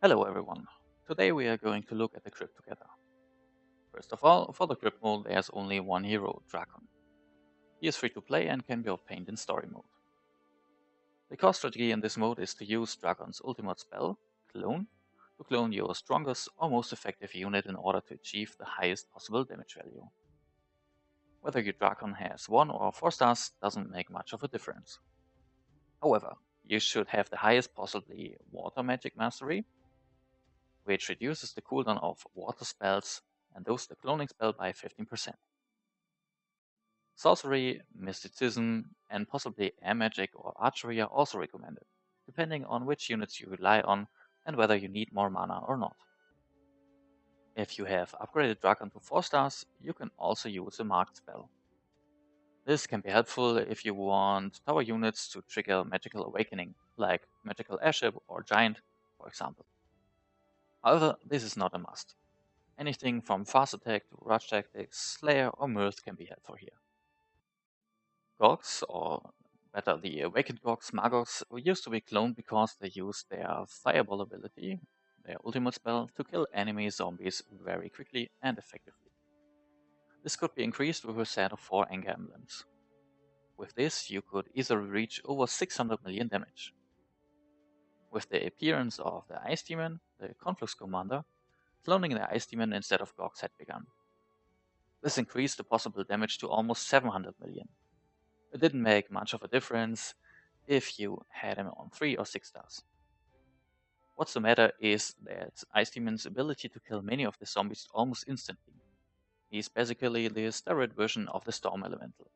Hello everyone. Today we are going to look at the Crypt together. First of all, for the Crypt mode there's only one hero, Drakon. He is free to play and can be obtained in story mode. The core strategy in this mode is to use Drakon's ultimate spell, Clone, to clone your strongest or most effective unit in order to achieve the highest possible damage value. Whether your Drakon has 1 or 4 stars doesn't make much of a difference. However, you should have the highest possibly Water Magic Mastery, which reduces the cooldown of water spells and those the cloning spell by 15%. Sorcery, mysticism, and possibly air magic or archery are also recommended, depending on which units you rely on and whether you need more mana or not. If you have upgraded Dragon to 4 stars, you can also use a marked spell. This can be helpful if you want tower units to trigger magical awakening, like magical airship or giant, for example. However, this is not a must. Anything from fast attack to rush tactics, slayer or mirth can be helpful here. Gogs, or better the awakened Gogs, Magos, used to be cloned because they used their fireball ability, their ultimate spell, to kill enemy zombies very quickly and effectively. This could be increased with a set of 4 anger emblems. With this, you could easily reach over 600 million damage. With the appearance of the Ice Demon, the Conflux Commander, cloning the Ice Demon instead of Gogs had begun. This increased the possible damage to almost 700 million. It didn't make much of a difference if you had him on 3 or 6 stars. What's the matter is that Ice Demon's ability to kill many of the zombies almost instantly. He's basically the steroid version of the Storm Elemental.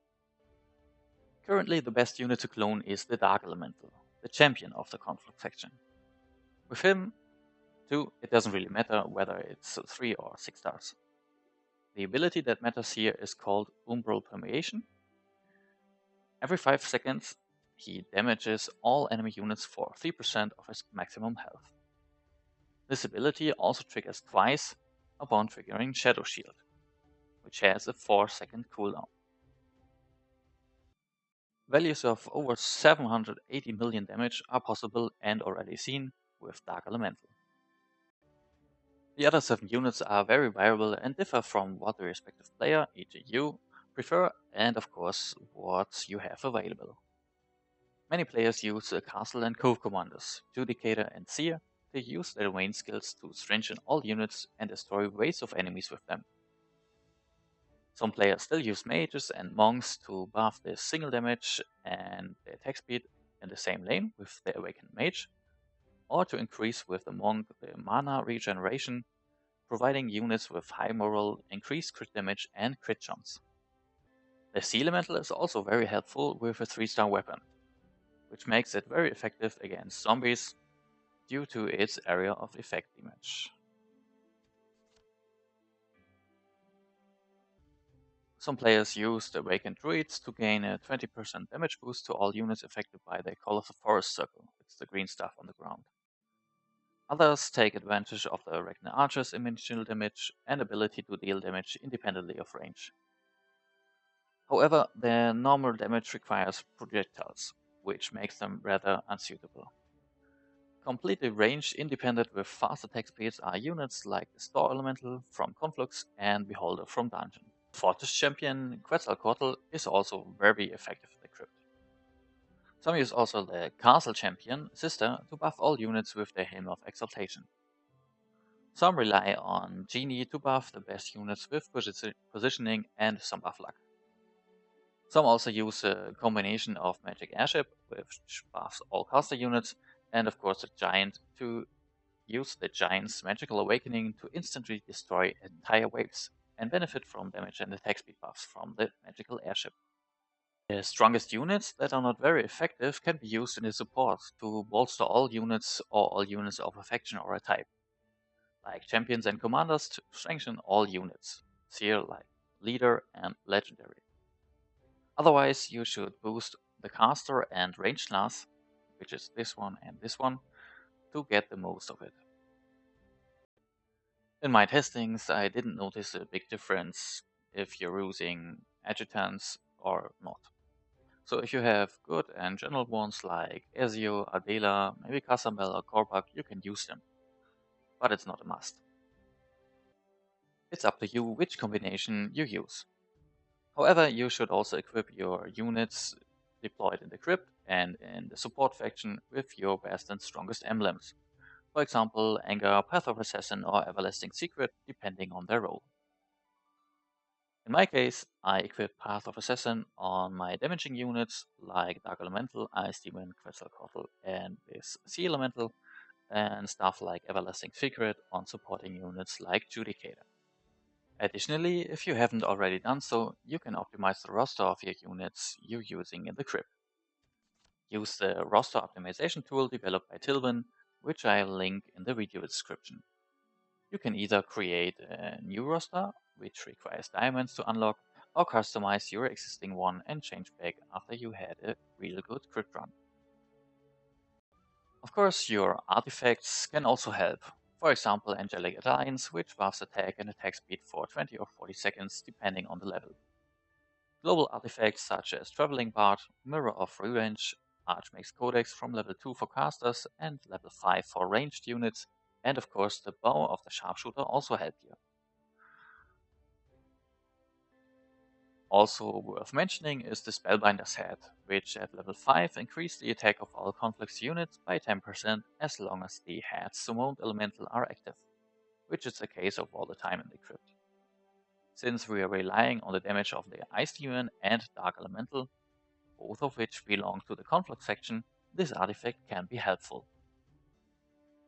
Currently the best unit to clone is the Dark Elemental, the champion of the Conflict faction. With him, too, it doesn't really matter whether it's 3 or 6 stars. The ability that matters here is called Umbral Permeation. Every 5 seconds, he damages all enemy units for 3% of his maximum health. This ability also triggers twice upon triggering Shadow Shield, which has a 4-second cooldown. Values of over 780 million damage are possible and already seen with Dark Elemental. The other 7 units are very variable and differ from what the respective player, e.g. you, prefer and of course what you have available. Many players use Castle and Cove commanders, Judicator and Seer, to use their range skills to strengthen all units and destroy waves of enemies with them. Some players still use mages and monks to buff their single damage and their attack speed in the same lane with the awakened mage, or to increase with the monk the mana regeneration, providing units with high moral, increased crit damage and crit chance. The Sea Elemental is also very helpful with a 3-star weapon, which makes it very effective against zombies due to its area of effect damage. Some players use the Awakened Druids to gain a 20% damage boost to all units affected by the Call of the Forest Circle. It's the green stuff on the ground. Others take advantage of the Arachne Archer's initial damage and ability to deal damage independently of range. However, their normal damage requires projectiles, which makes them rather unsuitable. Completely range independent with fast attack speeds are units like the Store Elemental from Conflux and Beholder from Dungeon. Fortress champion Quetzalcoatl is also very effective in the Crypt. Some use also the Castle champion Sister to buff all units with their Helm of Exaltation. Some rely on Genie to buff the best units with positioning and some buff luck. Some also use a combination of Magic Airship, which buffs all caster units, and of course the Giant to use the Giant's Magical Awakening to instantly destroy entire waves and benefit from damage and attack speed buffs from the Magical Airship. The strongest units that are not very effective can be used in the support to bolster all units or all units of a faction or a type, like champions and commanders to strengthen all units, here like leader and legendary. Otherwise, you should boost the caster and range class, which is this one and this one, to get the most of it. In my testings, I didn't notice a big difference if you're using adjutants or not. So if you have good and general ones like Ezio, Adela, maybe Casamel or Korpak, you can use them. but it's not a must. It's up to you which combination you use. However, you should also equip your units deployed in the Crypt and in the support faction with your best and strongest emblems. For example, Anger, Path of Assassin, or Everlasting Secret, depending on their role. In my case, I equip Path of Assassin on my damaging units like Dark Elemental, Ice Demon, Quetzalcoatl, and this Sea Elemental, and stuff like Everlasting Secret on supporting units like Judicator. Additionally, if you haven't already done so, you can optimize the roster of your units you're using in the Crypt. Use the roster optimization tool developed by Tilwin, which I'll link in the video description. You can either create a new roster, which requires diamonds to unlock, or customize your existing one and change back after you had a real good Crypt run. Of course, your artifacts can also help. For example, Angelic Alliance, which buffs attack and attack speed for 20 or 40 seconds depending on the level. Global artifacts such as Traveling Bard, Mirror of Revenge, Archmage's Codex from level 2 for casters and level 5 for ranged units, and of course the Bow of the Sharpshooter also help you. Also worth mentioning is the Spellbinder's Head, which at level 5 increase the attack of all conflicts units by 10% as long as the head's summoned elemental are active, which is the case of all the time in the Crypt. Since we are relying on the damage of the Ice Demon and Dark Elemental, both of which belong to the conflict section, this artifact can be helpful.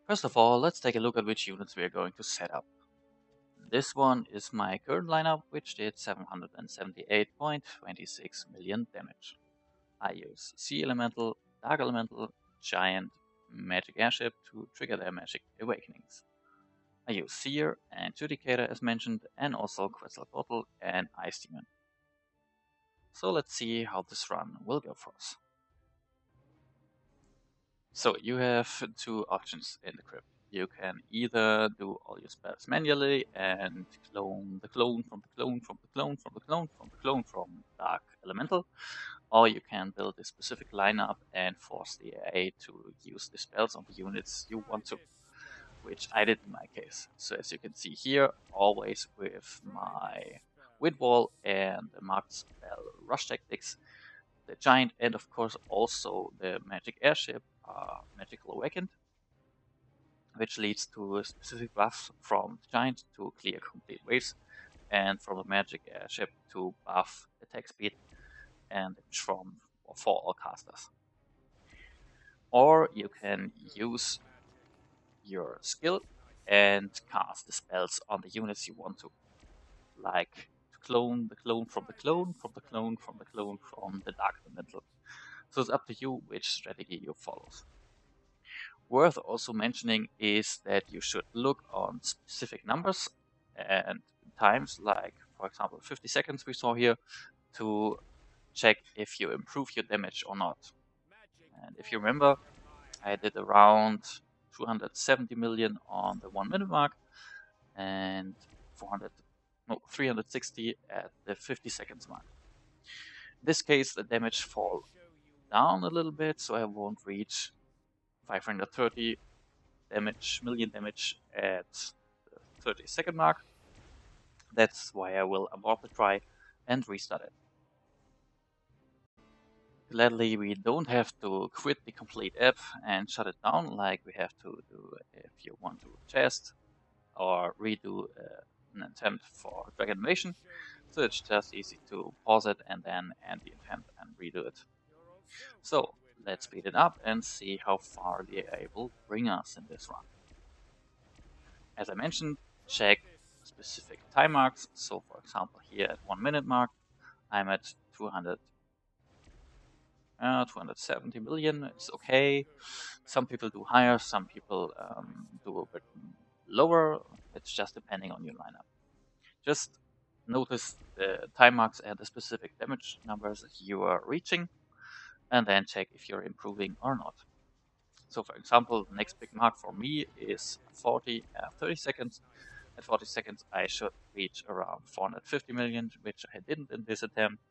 First of all, let's take a look at which units we are going to set up. This one is my current lineup, which did 778.26 million damage. I use Sea Elemental, Dark Elemental, Giant, Magic Airship to trigger their Magic Awakenings. I use Seer and Judicator as mentioned, and also Quetzalcoatl and Ice Demon. So let's see how this run will go for us. So you have two options in the Crypt. You can either do all your spells manually and clone the clone from the clone from the clone from the clone from the clone from Dark Elemental, or you can build a specific lineup and force the AI to use the spells on the units you want to, which I did in my case. So as you can see here, always with my Wind Wall and the Marked Spell Rush Tactics, the Giant, and of course also the Magic Airship are Magical Awakened, which leads to a specific buff from the Giant to clear complete waves, and from the Magic Airship to buff attack speed and for all casters. Or you can use your skill and cast the spells on the units you want to, like to clone the clone from the clone from the clone from the clone from the Dark Elemental. So it's up to you which strategy you follow. Worth also mentioning is that you should look on specific numbers and times, like for example 50 seconds we saw here, to check if you improve your damage or not. And if you remember, I did around 270 million on the 1 minute mark and 360 at the 50 seconds mark. In this case, the damage fall down a little bit, so I won't reach 530 million damage at the 30-second mark. That's why I will abort the try and restart it. Gladly, we don't have to quit the complete app and shut it down like we have to do if you want to test or redo an attempt for Dragon Invasion. So it's just easy to pause it and then end the attempt and redo it. So let's speed it up and see how far the AI will bring us in this run. As I mentioned, check specific time marks. So for example, here at 1 minute mark, I'm at 270 million. It's okay. Some people do higher, some people do a bit lower. It's just depending on your lineup. Just notice the time marks and the specific damage numbers you are reaching, and then check if you're improving or not. So for example, the next big mark for me is 30 seconds. At 40 seconds, I should reach around 450 million, which I didn't in this attempt.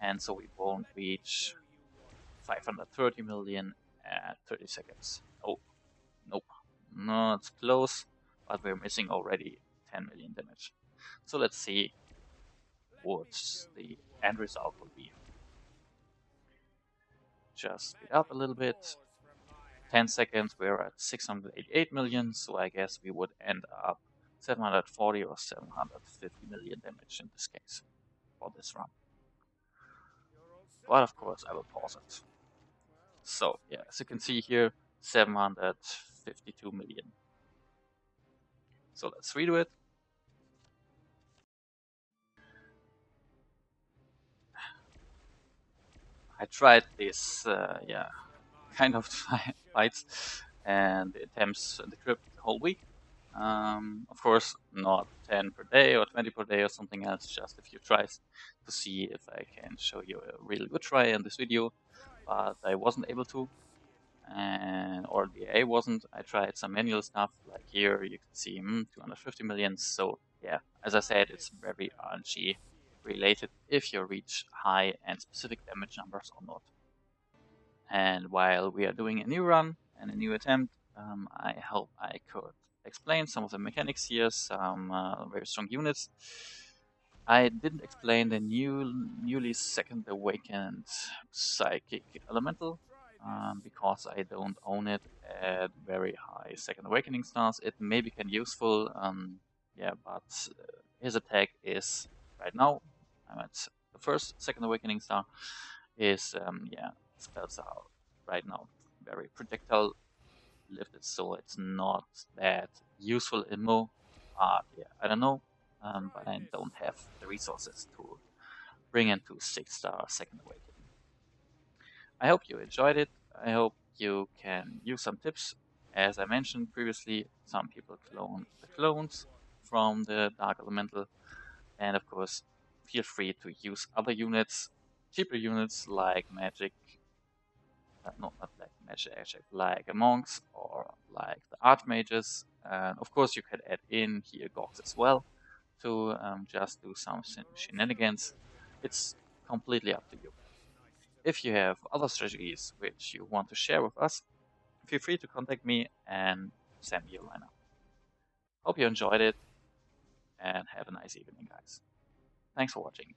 And so we won't reach 530 million at 30 seconds. Oh, nope. No, it's close. but we're missing already 10 million damage. So let's see what the end result will be. Just speed up a little bit. 10 seconds, we're at 688 million, so I guess we would end up 740 or 750 million damage in this case for this run. But of course, I will pause it. So yeah, as you can see here, 752 million. So let's redo it. I tried this, kind of fights and attempts in the crypt the whole week. Of course, not 10 per day or 20 per day or something else, just a few tries to see if I can show you a really good try in this video, but I wasn't able to, or the AI wasn't. I tried some manual stuff, like here you can see 250 million, so yeah, as I said, it's very RNG related if you reach high and specific damage numbers or not. And while we are doing a new run and a new attempt, I hope I could explain some of the mechanics here, some very strong units. I didn't explain the newly second awakened psychic elemental because I don't own it at very high second awakening stars. It may become useful, but his attack is right now. I'm at the first second awakening star. Is spells are right now very projectile lifted, so it's not that useful ammo. I don't know, but I don't have the resources to bring into 6-star second awakening. I hope you enjoyed it. I hope you can use some tips. As I mentioned previously, some people clone the clones from the Dark Elemental, and of course, feel free to use other units, cheaper units like magic, not like magic, actually, like monks or like the archmages. And of course, you could add in here gogs as well to just do some shenanigans. It's completely up to you. If you have other strategies which you want to share with us, feel free to contact me and send me a lineup. Hope you enjoyed it and have a nice evening, guys. Thanks for watching.